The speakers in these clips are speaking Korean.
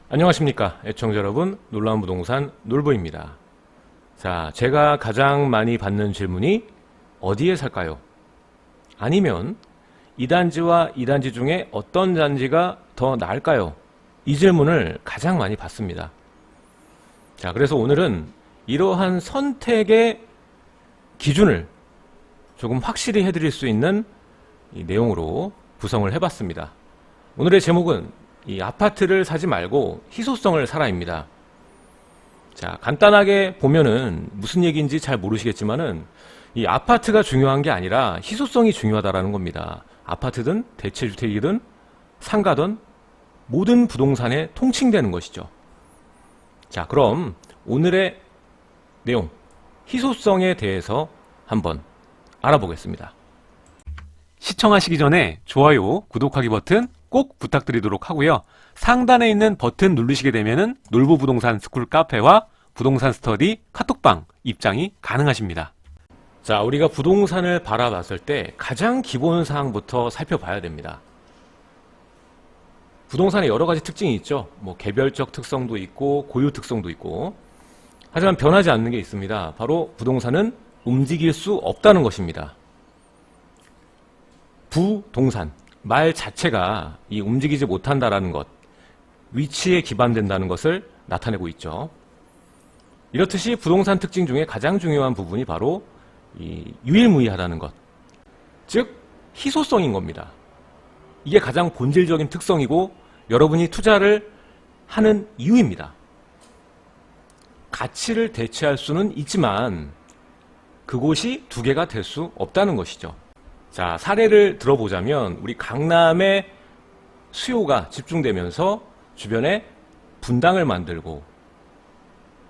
안녕하십니까 애청자 여러분, 놀라운 부동산 놀보입니다. 자, 제가 가장 많이 받는 질문이 어디에 살까요? 아니면 2단지와 2단지 중에 어떤 단지가 더 나을까요? 이 질문을 가장 많이 받습니다. 자, 그래서 오늘은 이러한 선택의 기준을 조금 확실히 해드릴 수 있는 이 내용으로 구성을 해봤습니다. 오늘의 제목은 이 아파트를 사지 말고 희소성을 사라입니다. 자, 간단하게 보면은 무슨 얘기인지 잘 모르시겠지만은 이 아파트가 중요한 게 아니라 희소성이 중요하다라는 겁니다. 아파트든 대체주택이든 상가든 모든 부동산에 통칭되는 것이죠. 자, 그럼 오늘의 내용, 희소성에 대해서 한번 알아보겠습니다. 시청하시기 전에 좋아요, 구독하기 버튼 꼭 부탁드리도록 하고요. 상단에 있는 버튼 누르시게 되면은 놀부 부동산 스쿨 카페와 부동산 스터디 카톡방 입장이 가능하십니다. 자, 우리가 부동산을 바라봤을 때 가장 기본 사항부터 살펴봐야 됩니다. 부동산에 여러 가지 특징이 있죠. 뭐 개별적 특성도 있고 고유 특성도 있고. 하지만 변하지 않는 게 있습니다. 바로 부동산은 움직일 수 없다는 것입니다. 부동산 말 자체가 이 움직이지 못한다라는 것, 위치에 기반된다는 것을 나타내고 있죠. 이렇듯이 부동산 특징 중에 가장 중요한 부분이 바로 이 유일무이하다는 것, 즉 희소성인 겁니다. 이게 가장 본질적인 특성이고 여러분이 투자를 하는 이유입니다. 가치를 대체할 수는 있지만 그곳이 두 개가 될 수 없다는 것이죠. 자, 사례를 들어보자면 우리 강남에 수요가 집중되면서 주변에 분당을 만들고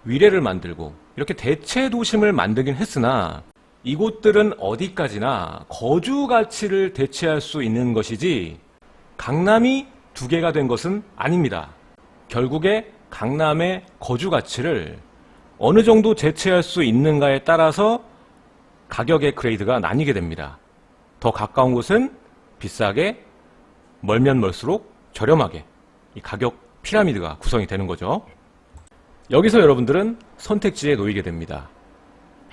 위례를 만들고 이렇게 대체 도심을 만들긴 했으나 이곳들은 어디까지나 거주 가치를 대체할 수 있는 것이지 강남이 두 개가 된 것은 아닙니다. 결국에 강남의 거주 가치를 어느 정도 대체할 수 있는가에 따라서 가격의 그레이드가 나뉘게 됩니다. 더 가까운 곳은 비싸게, 멀면 멀수록 저렴하게 이 가격 피라미드가 구성이 되는 거죠. 여기서 여러분들은 선택지에 놓이게 됩니다.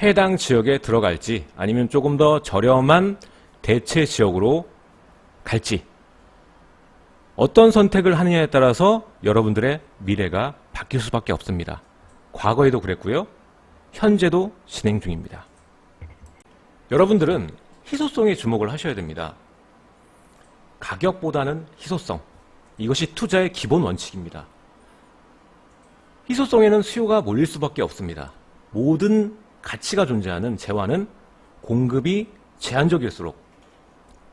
해당 지역에 들어갈지 아니면 조금 더 저렴한 대체 지역으로 갈지, 어떤 선택을 하느냐에 따라서 여러분들의 미래가 바뀔 수밖에 없습니다. 과거에도 그랬고요. 현재도 진행 중입니다. 여러분들은 희소성에 주목을 하셔야 됩니다. 가격보다는 희소성. 이것이 투자의 기본 원칙입니다. 희소성에는 수요가 몰릴 수밖에 없습니다. 모든 가치가 존재하는 재화는 공급이 제한적일수록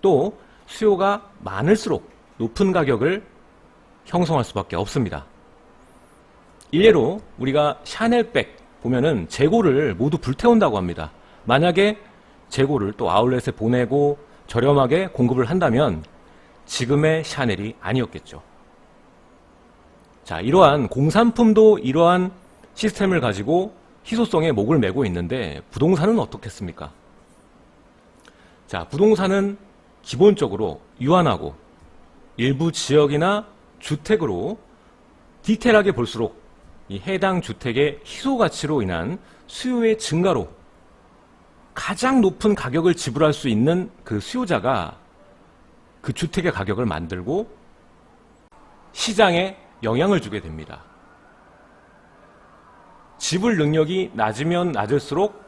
또 수요가 많을수록 높은 가격을 형성할 수밖에 없습니다. 일례로 우리가 샤넬백 보면은 재고를 모두 불태운다고 합니다. 만약에 재고를 또 아울렛에 보내고 저렴하게 공급을 한다면 지금의 샤넬이 아니었겠죠. 자, 이러한 공산품도 이러한 시스템을 가지고 희소성에 목을 매고 있는데 부동산은 어떻겠습니까? 자, 부동산은 기본적으로 유한하고 일부 지역이나 주택으로 디테일하게 볼수록 이 해당 주택의 희소 가치로 인한 수요의 증가로 가장 높은 가격을 지불할 수 있는 그 수요자가 그 주택의 가격을 만들고 시장에 영향을 주게 됩니다. 지불 능력이 낮으면 낮을수록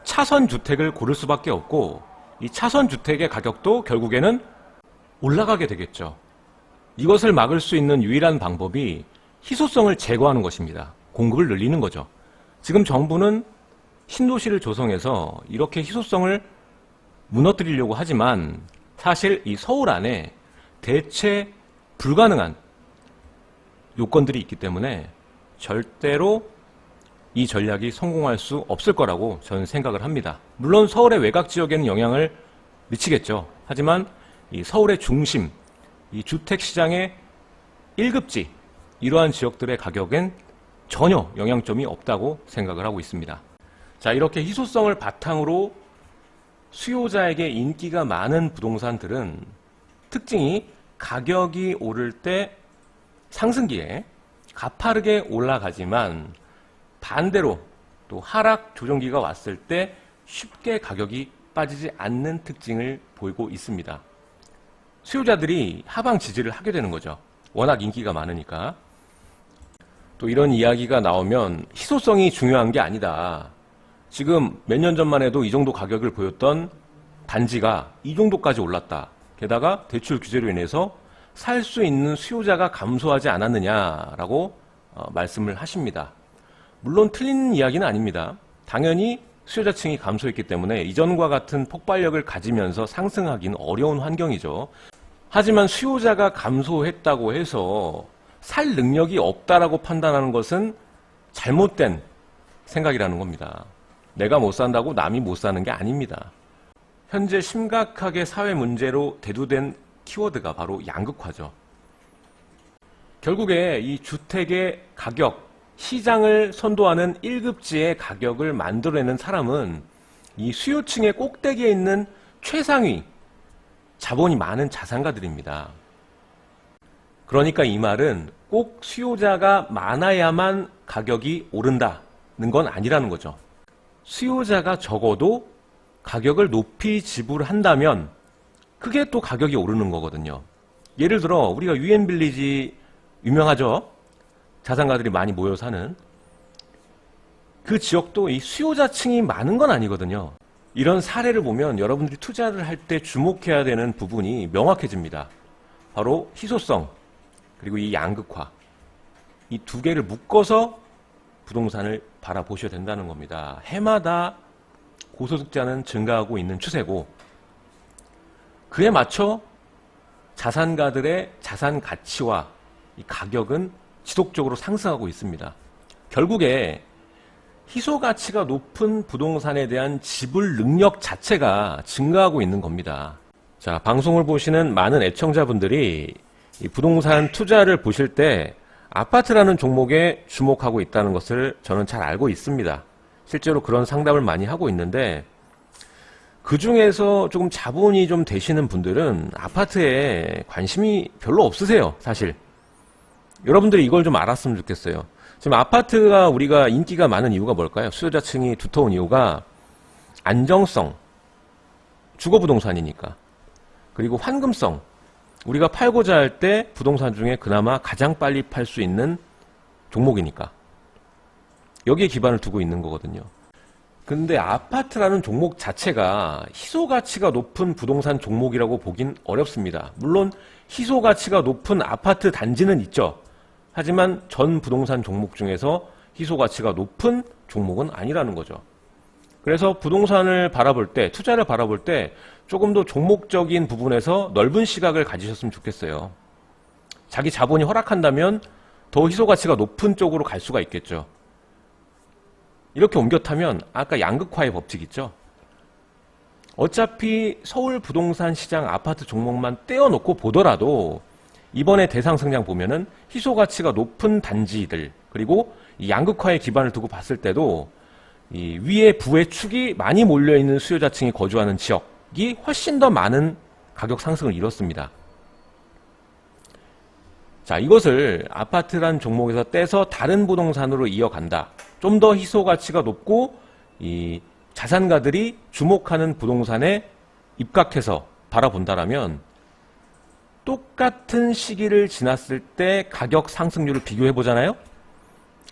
차선 주택을 고를 수밖에 없고 이 차선 주택의 가격도 결국에는 올라가게 되겠죠. 이것을 막을 수 있는 유일한 방법이 희소성을 제거하는 것입니다. 공급을 늘리는 거죠. 지금 정부는 신도시를 조성해서 이렇게 희소성을 무너뜨리려고 하지만 사실 이 서울 안에 대체 불가능한 요건들이 있기 때문에 절대로 이 전략이 성공할 수 없을 거라고 저는 생각을 합니다. 물론 서울의 외곽 지역에는 영향을 미치겠죠. 하지만 이 서울의 중심, 이 주택시장의 1급지 이러한 지역들의 가격엔 전혀 영향점이 없다고 생각을 하고 있습니다. 자, 이렇게 희소성을 바탕으로 수요자에게 인기가 많은 부동산들은 특징이 가격이 오를 때 상승기에 가파르게 올라가지만 반대로 또 하락 조정기가 왔을 때 쉽게 가격이 빠지지 않는 특징을 보이고 있습니다. 수요자들이 하방 지지를 하게 되는 거죠. 워낙 인기가 많으니까. 또 이런 이야기가 나오면 희소성이 중요한 게 아니다. 지금 몇 년 전만 해도 이 정도 가격을 보였던 단지가 이 정도까지 올랐다. 게다가 대출 규제로 인해서 살 수 있는 수요자가 감소하지 않았느냐라고 말씀을 하십니다. 물론 틀린 이야기는 아닙니다. 당연히 수요자층이 감소했기 때문에 이전과 같은 폭발력을 가지면서 상승하기는 어려운 환경이죠. 하지만 수요자가 감소했다고 해서 살 능력이 없다라고 판단하는 것은 잘못된 생각이라는 겁니다. 내가 못 산다고 남이 못 사는 게 아닙니다. 현재 심각하게 사회 문제로 대두된 키워드가 바로 양극화죠. 결국에 이 주택의 가격, 시장을 선도하는 1급지의 가격을 만들어내는 사람은 이 수요층의 꼭대기에 있는 최상위, 자본이 많은 자산가들입니다. 그러니까 이 말은 꼭 수요자가 많아야만 가격이 오른다는 건 아니라는 거죠. 수요자가 적어도 가격을 높이 지불한다면 그게 또 가격이 오르는 거거든요. 예를 들어 우리가 유엔빌리지 유명하죠? 자산가들이 많이 모여 사는 그 지역도 이 수요자층이 많은 건 아니거든요. 이런 사례를 보면 여러분들이 투자를 할 때 주목해야 되는 부분이 명확해집니다. 바로 희소성 그리고 이 양극화, 이 두 개를 묶어서 부동산을 바라보셔야 된다는 겁니다. 해마다 고소득자는 증가하고 있는 추세고 그에 맞춰 자산가들의 자산 가치와 이 가격은 지속적으로 상승하고 있습니다. 결국에 희소 가치가 높은 부동산에 대한 지불 능력 자체가 증가하고 있는 겁니다. 자, 방송을 보시는 많은 애청자분들이 이 부동산 투자를 보실 때 아파트라는 종목에 주목하고 있다는 것을 저는 잘 알고 있습니다. 실제로 그런 상담을 많이 하고 있는데 그 중에서 조금 자본이 좀 되시는 분들은 아파트에 관심이 별로 없으세요, 사실. 여러분들이 이걸 좀 알았으면 좋겠어요. 지금 아파트가 우리가 인기가 많은 이유가 뭘까요? 수요자층이 두터운 이유가 안정성, 주거부동산이니까. 그리고 환금성, 우리가 팔고자 할 때 부동산 중에 그나마 가장 빨리 팔 수 있는 종목이니까. 여기에 기반을 두고 있는 거거든요. 근데 아파트라는 종목 자체가 희소가치가 높은 부동산 종목이라고 보긴 어렵습니다. 물론 희소가치가 높은 아파트 단지는 있죠. 하지만 전 부동산 종목 중에서 희소가치가 높은 종목은 아니라는 거죠. 그래서 부동산을 바라볼 때, 투자를 바라볼 때 조금 더 종목적인 부분에서 넓은 시각을 가지셨으면 좋겠어요. 자기 자본이 허락한다면 더 희소가치가 높은 쪽으로 갈 수가 있겠죠. 이렇게 옮겨 타면 아까 양극화의 법칙 있죠. 어차피 서울 부동산 시장 아파트 종목만 떼어놓고 보더라도 이번에 대상 성장 보면은 희소가치가 높은 단지들 그리고 이 양극화의 기반을 두고 봤을 때도 이 위에 부의 축이 많이 몰려있는 수요자층이 거주하는 지역이 훨씬 더 많은 가격 상승을 이뤘습니다. 자, 이것을 아파트란 종목에서 떼서 다른 부동산으로 이어간다. 좀 더 희소가치가 높고 이 자산가들이 주목하는 부동산에 입각해서 바라본다라면 똑같은 시기를 지났을 때 가격 상승률을 비교해 보잖아요.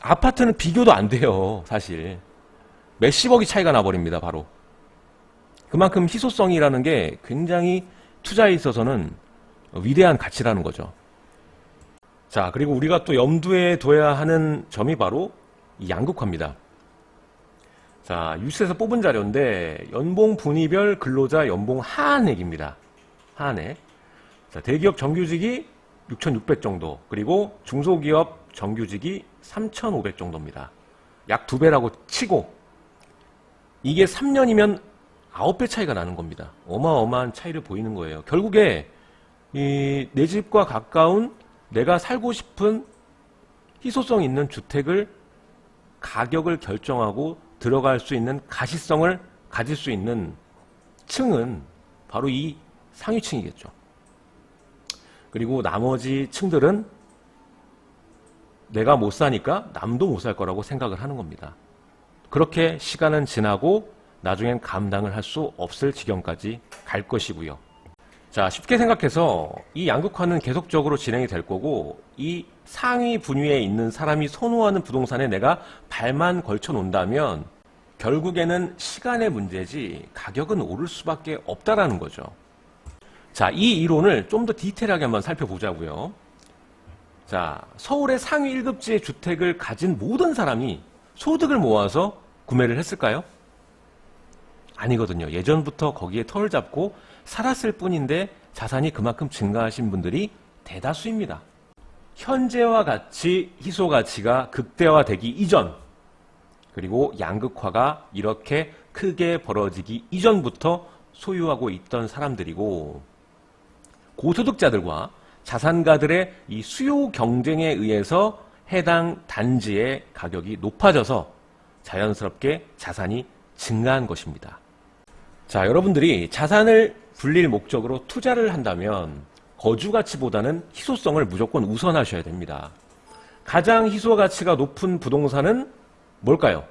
아파트는 비교도 안 돼요, 사실. 몇십억이 차이가 나버립니다, 바로. 그만큼 희소성이라는 게 굉장히 투자에 있어서는 위대한 가치라는 거죠. 자, 그리고 우리가 또 염두에 둬야 하는 점이 바로 이 양극화입니다. 자, 뉴스에서 뽑은 자료인데 연봉 분위별 근로자 연봉 하한액입니다. 하한액. 자, 대기업 정규직이 6,600 정도, 그리고 중소기업 정규직이 3,500 정도입니다. 약 2배라고 치고 이게 3년이면 9배 차이가 나는 겁니다. 어마어마한 차이를 보이는 거예요. 결국에 이 내 집과 가까운 내가 살고 싶은 희소성 있는 주택을 가격을 결정하고 들어갈 수 있는 가시성을 가질 수 있는 층은 바로 이 상위층이겠죠. 그리고 나머지 층들은 내가 못 사니까 남도 못 살 거라고 생각을 하는 겁니다. 그렇게 시간은 지나고 나중엔 감당을 할 수 없을 지경까지 갈 것이고요. 자, 쉽게 생각해서 이 양극화는 계속적으로 진행이 될 거고, 이 상위 분위에 있는 사람이 선호하는 부동산에 내가 발만 걸쳐 놓는다면 결국에는 시간의 문제지 가격은 오를 수밖에 없다라는 거죠. 자, 이 이론을 좀 더 디테일하게 한번 살펴보자고요. 자, 서울의 상위 1급지의 주택을 가진 모든 사람이 소득을 모아서 구매를 했을까요? 아니거든요. 예전부터 거기에 털을 잡고 살았을 뿐인데 자산이 그만큼 증가하신 분들이 대다수입니다. 현재와 같이 희소 가치가 극대화되기 이전, 그리고 양극화가 이렇게 크게 벌어지기 이전부터 소유하고 있던 사람들이고, 고소득자들과 자산가들의 이 수요 경쟁에 의해서 해당 단지의 가격이 높아져서 자연스럽게 자산이 증가한 것입니다. 자, 여러분들이 자산을 불릴 목적으로 투자를 한다면 거주 가치보다는 희소성을 무조건 우선하셔야 됩니다. 가장 희소 가치가 높은 부동산은 뭘까요?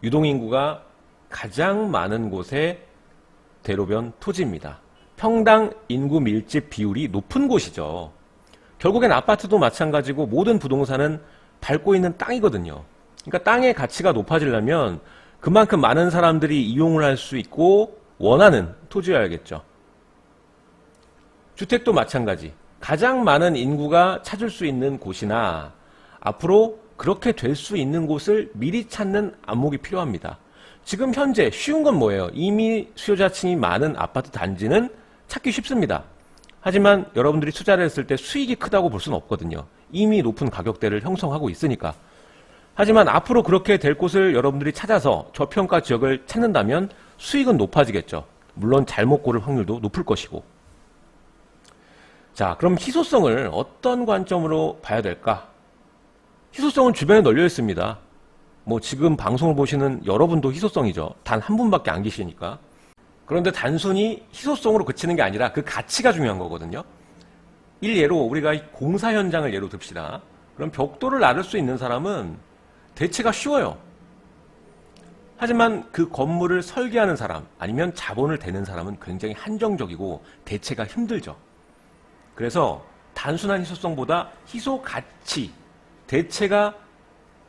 유동인구가 가장 많은 곳의 대로변 토지입니다. 평당 인구 밀집 비율이 높은 곳이죠. 결국엔 아파트도 마찬가지고 모든 부동산은 밟고 있는 땅이거든요. 그러니까 땅의 가치가 높아지려면 그만큼 많은 사람들이 이용을 할 수 있고 원하는 토지여야겠죠. 주택도 마찬가지. 가장 많은 인구가 찾을 수 있는 곳이나 앞으로 그렇게 될 수 있는 곳을 미리 찾는 안목이 필요합니다. 지금 현재 쉬운 건 뭐예요? 이미 수요자층이 많은 아파트 단지는 찾기 쉽습니다. 하지만 여러분들이 투자를 했을 때 수익이 크다고 볼 수는 없거든요. 이미 높은 가격대를 형성하고 있으니까. 하지만 앞으로 그렇게 될 곳을 여러분들이 찾아서 저평가 지역을 찾는다면 수익은 높아지겠죠. 물론 잘못 고를 확률도 높을 것이고. 자, 그럼 희소성을 어떤 관점으로 봐야 될까? 희소성은 주변에 널려 있습니다. 뭐 지금 방송을 보시는 여러분도 희소성이죠. 단 한 분밖에 안 계시니까. 그런데 단순히 희소성으로 그치는 게 아니라 그 가치가 중요한 거거든요. 일예로 우리가 공사 현장을 예로 듭시다. 그럼 벽돌을 나를 수 있는 사람은 대체가 쉬워요. 하지만 그 건물을 설계하는 사람 아니면 자본을 대는 사람은 굉장히 한정적이고 대체가 힘들죠. 그래서 단순한 희소성보다 희소 가치, 대체가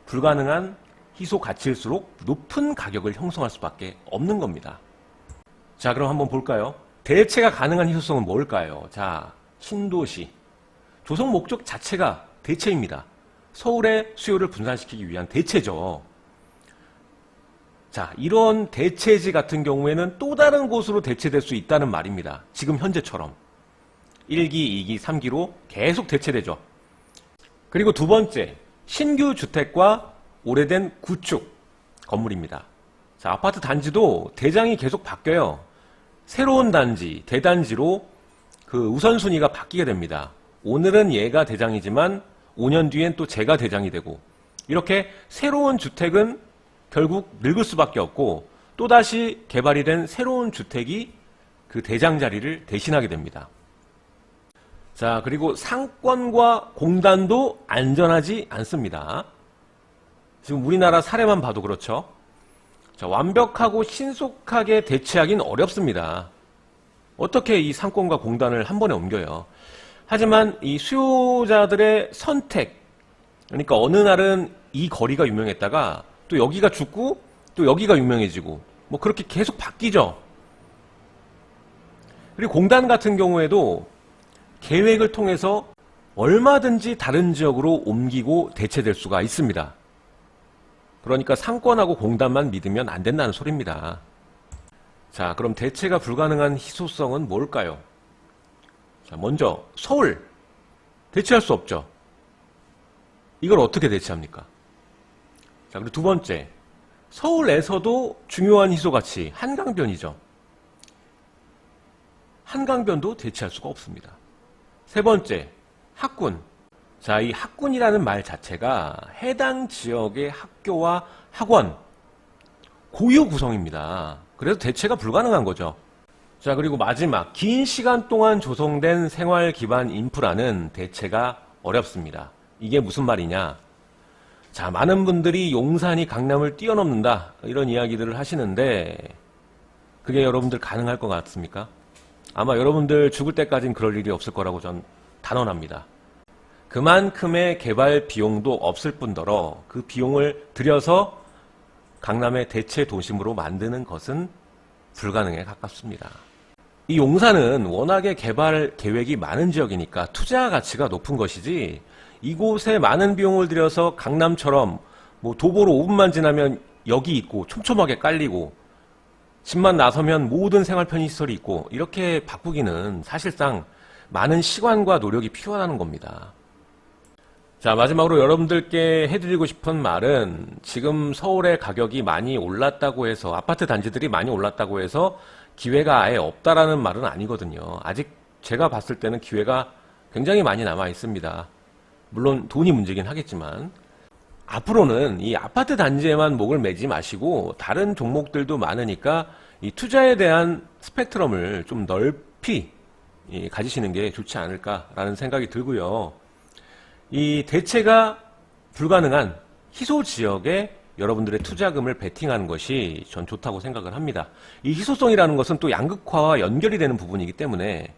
불가능한 희소 가치일수록 높은 가격을 형성할 수밖에 없는 겁니다. 자, 그럼 한번 볼까요? 대체가 가능한 희소성은 뭘까요? 자, 신도시. 조성 목적 자체가 대체입니다. 서울의 수요를 분산시키기 위한 대체죠. 자, 이런 대체지 같은 경우에는 또 다른 곳으로 대체될 수 있다는 말입니다. 지금 현재처럼. 1기, 2기, 3기로 계속 대체되죠. 그리고 두 번째, 신규 주택과 오래된 구축 건물입니다. 자, 아파트 단지도 대장이 계속 바뀌어요. 새로운 단지, 대단지로 그 우선순위가 바뀌게 됩니다. 오늘은 얘가 대장이지만 5년 뒤엔 또 제가 대장이 되고, 이렇게 새로운 주택은 결국 늙을 수밖에 없고 또다시 개발이 된 새로운 주택이 그 대장 자리를 대신하게 됩니다. 자, 그리고 상권과 공단도 안전하지 않습니다. 지금 우리나라 사례만 봐도 그렇죠. 자, 완벽하고 신속하게 대체하기는 어렵습니다. 어떻게 이 상권과 공단을 한 번에 옮겨요. 하지만 이 수요자들의 선택, 그러니까 어느 날은 이 거리가 유명했다가 또 여기가 죽고 또 여기가 유명해지고 뭐 그렇게 계속 바뀌죠. 그리고 공단 같은 경우에도 계획을 통해서 얼마든지 다른 지역으로 옮기고 대체될 수가 있습니다. 그러니까 상권하고 공단만 믿으면 안 된다는 소리입니다. 자, 그럼 대체가 불가능한 희소성은 뭘까요? 자, 먼저 서울. 대체할 수 없죠. 이걸 어떻게 대체합니까? 자, 그리고 두 번째, 서울에서도 중요한 희소가치 한강변이죠. 한강변도 대체할 수가 없습니다. 세 번째, 학군. 자, 이 학군이라는 말 자체가 해당 지역의 학교와 학원, 고유 구성입니다. 그래서 대체가 불가능한 거죠. 자, 그리고 마지막, 긴 시간 동안 조성된 생활 기반 인프라는 대체가 어렵습니다. 이게 무슨 말이냐? 자, 많은 분들이 용산이 강남을 뛰어넘는다 이런 이야기들을 하시는데 그게 여러분들 가능할 것 같습니까? 아마 여러분들 죽을 때까지는 그럴 일이 없을 거라고 전 단언합니다. 그만큼의 개발 비용도 없을 뿐더러 그 비용을 들여서 강남의 대체 도심으로 만드는 것은 불가능에 가깝습니다. 이 용산은 워낙에 개발 계획이 많은 지역이니까 투자 가치가 높은 것이지 이곳에 많은 비용을 들여서 강남처럼 뭐 도보로 5분만 지나면 역이 있고 촘촘하게 깔리고 집만 나서면 모든 생활 편의시설이 있고 이렇게 바꾸기는 사실상 많은 시간과 노력이 필요하다는 겁니다. 자, 마지막으로 여러분들께 해드리고 싶은 말은 지금 서울의 가격이 많이 올랐다고 해서 아파트 단지들이 많이 올랐다고 해서 기회가 아예 없다라는 말은 아니거든요. 아직 제가 봤을 때는 기회가 굉장히 많이 남아 있습니다. 물론 돈이 문제긴 하겠지만 앞으로는 이 아파트 단지에만 목을 매지 마시고 다른 종목들도 많으니까 이 투자에 대한 스펙트럼을 좀 넓이 가지시는 게 좋지 않을까라는 생각이 들고요. 이 대체가 불가능한 희소 지역에 여러분들의 투자금을 베팅하는 것이 전 좋다고 생각을 합니다. 이 희소성이라는 것은 또 양극화와 연결이 되는 부분이기 때문에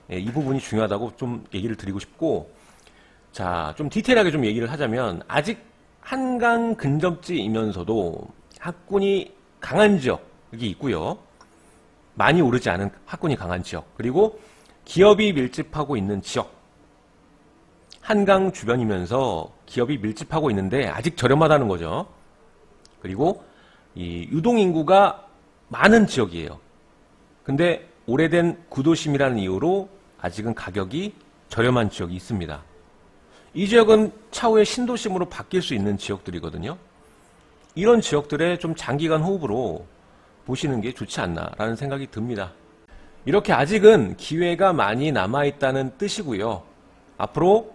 이 부분이 중요하다고 좀 얘기를 드리고 싶고, 자, 좀 디테일하게 좀 얘기를 하자면 아직 한강 근접지이면서도 학군이 강한 지역이 있고요. 많이 오르지 않은 학군이 강한 지역, 그리고 기업이 밀집하고 있는 지역, 한강 주변이면서 기업이 밀집하고 있는데 아직 저렴하다는 거죠. 그리고 이 유동인구가 많은 지역이에요. 근데 오래된 구도심이라는 이유로 아직은 가격이 저렴한 지역이 있습니다. 이 지역은 차후에 신도심으로 바뀔 수 있는 지역들이거든요. 이런 지역들의 좀 장기간 호흡으로 보시는 게 좋지 않나라는 생각이 듭니다. 이렇게 아직은 기회가 많이 남아있다는 뜻이고요. 앞으로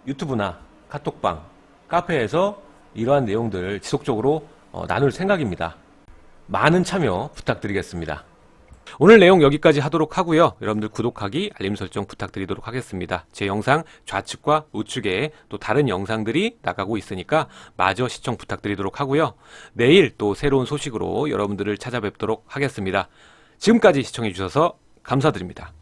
유튜브나 카톡방, 카페에서 이러한 내용들을 지속적으로 나눌 생각입니다. 많은 참여 부탁드리겠습니다. 오늘 내용 여기까지 하도록 하고요. 여러분들 구독하기, 알림 설정 부탁드리도록 하겠습니다. 제 영상 좌측과 우측에 또 다른 영상들이 나가고 있으니까 마저 시청 부탁드리도록 하고요. 내일 또 새로운 소식으로 여러분들을 찾아뵙도록 하겠습니다. 지금까지 시청해 주셔서 감사드립니다.